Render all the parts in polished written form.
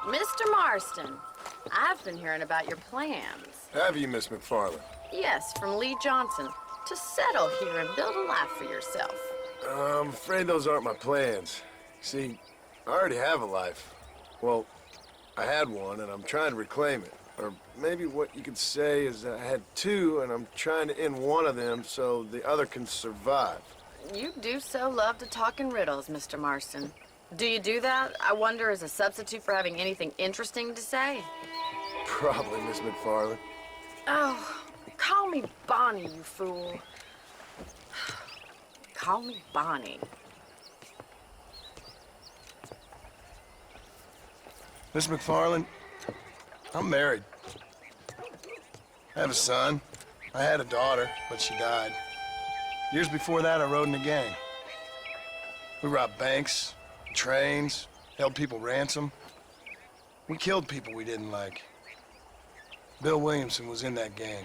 Mr. Marston, I've been hearing about your plans. Have you, Miss McFarland? Yes, from Lee Johnson. To settle here and build a life for yourself. I'm afraid those aren't my plans. See, I already have a life. Well, I had one, and I'm trying to reclaim it. Or maybe what you could say is I had two, and I'm trying to end one of them so the other can survive. You do so love to talk in riddles, Mr. Marston. Do you do that, I wonder, as a substitute for having anything interesting to say? Probably, Miss McFarland. Oh, call me Bonnie, you fool. Call me Bonnie. Miss McFarland, I'm married. I have a son. I had a daughter, but she died. Years before that, I rode in a gang. We robbed banks, trains, held people ransom. We killed people we didn't like. Bill Williamson was in that gang.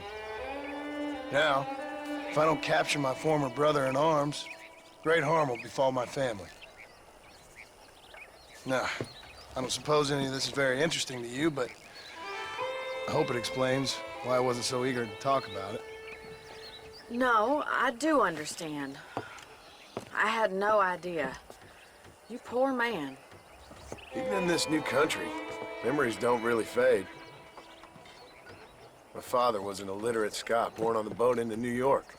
Now, if I don't capture my former brother in arms, great harm will befall my family. Now, I don't suppose any of this is very interesting to you, but I hope it explains why I wasn't so eager to talk about it. No, I do understand. I had no idea. You poor man. Even in this new country, memories don't really fade. My father was an illiterate Scot born on the boat into New York.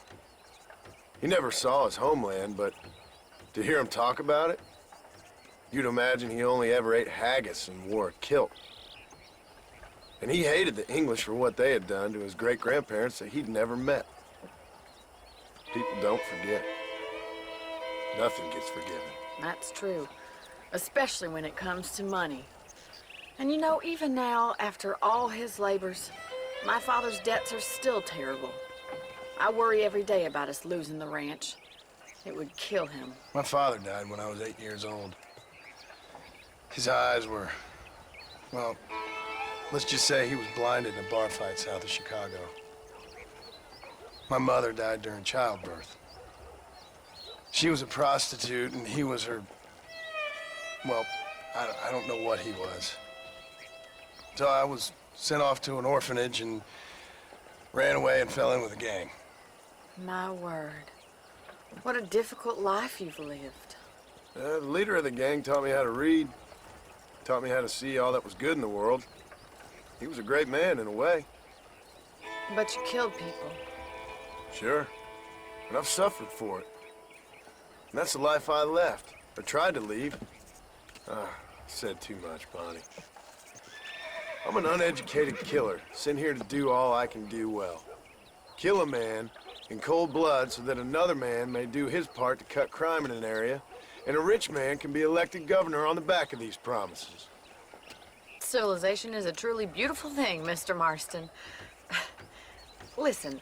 He never saw his homeland, but to hear him talk about it, you'd imagine he only ever ate haggis and wore a kilt. And he hated the English for what they had done to his great-grandparents that he'd never met. People don't forget. Nothing gets forgiven. That's true. Especially when it comes to money. And you know, even now, after all his labors, my father's debts are still terrible. I worry every day about us losing the ranch. It would kill him. My father died when I was 8 years old. His eyes were, well, let's just say he was blinded in a bar fight south of Chicago. My mother died during childbirth. She was a prostitute, and he was her, well, I don't know what he was. So I was sent off to an orphanage and ran away and fell in with a gang. My word. What a difficult life you've lived. The leader of the gang taught me how to read, taught me how to see all that was good in the world. He was a great man in a way. But you killed people. Sure. And I've suffered for it. And that's the life I left, or tried to leave. I said too much, Bonnie. I'm an uneducated killer, sent here to do all I can do well. Kill a man in cold blood so that another man may do his part to cut crime in an area, and a rich man can be elected governor on the back of these promises. Civilization is a truly beautiful thing, Mr. Marston. Listen,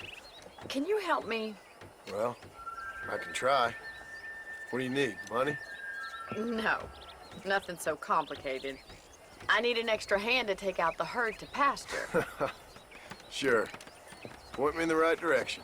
can you help me? Well, I can try. What do you need, money? No, nothing so complicated. I need an extra hand to take out the herd to pasture. Sure. Point me in the right direction.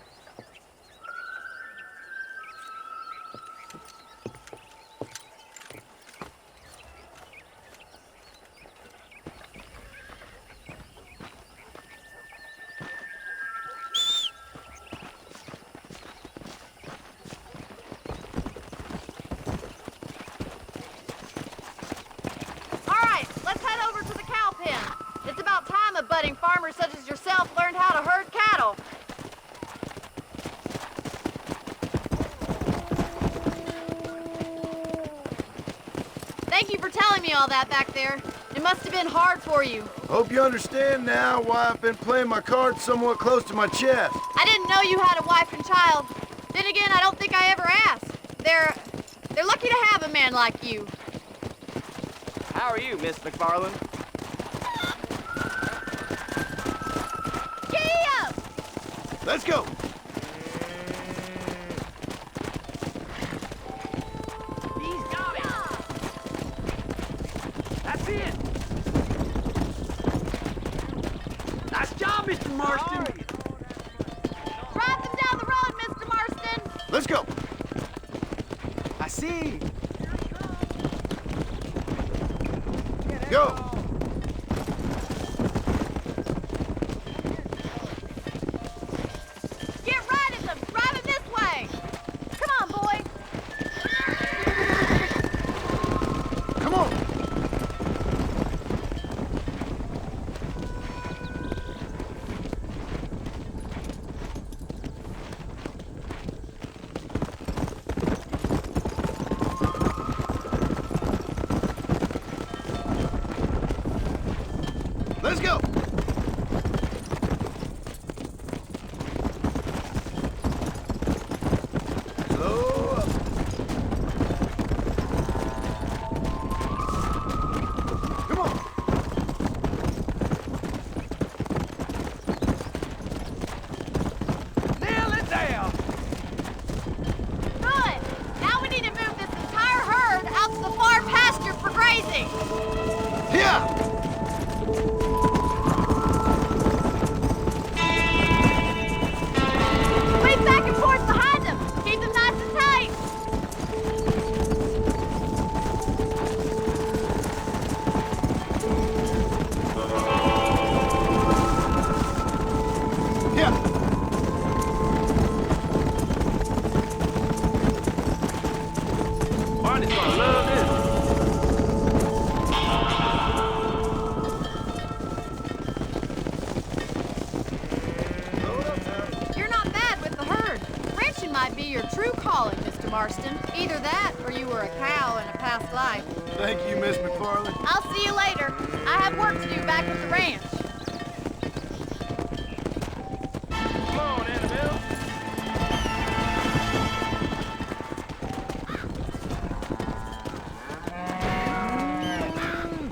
Budding farmers such as yourself learned how to herd cattle. Thank you for telling me all that back there. It must have been hard for you. Hope you understand now why I've been playing my cards somewhat close to my chest. I didn't know you had a wife and child. Then again, I don't think I ever asked. They're lucky to have a man like you. How are you, Miss McFarland? Let's go! He's got it! That's it! Nice job, Mr. Marston! Drive them down the road, Mr. Marston! Let's go! I see! Go! Marston. Either that, or you were a cow in a past life. Thank you, Miss McFarland. I'll see you later. I have work to do back at the ranch.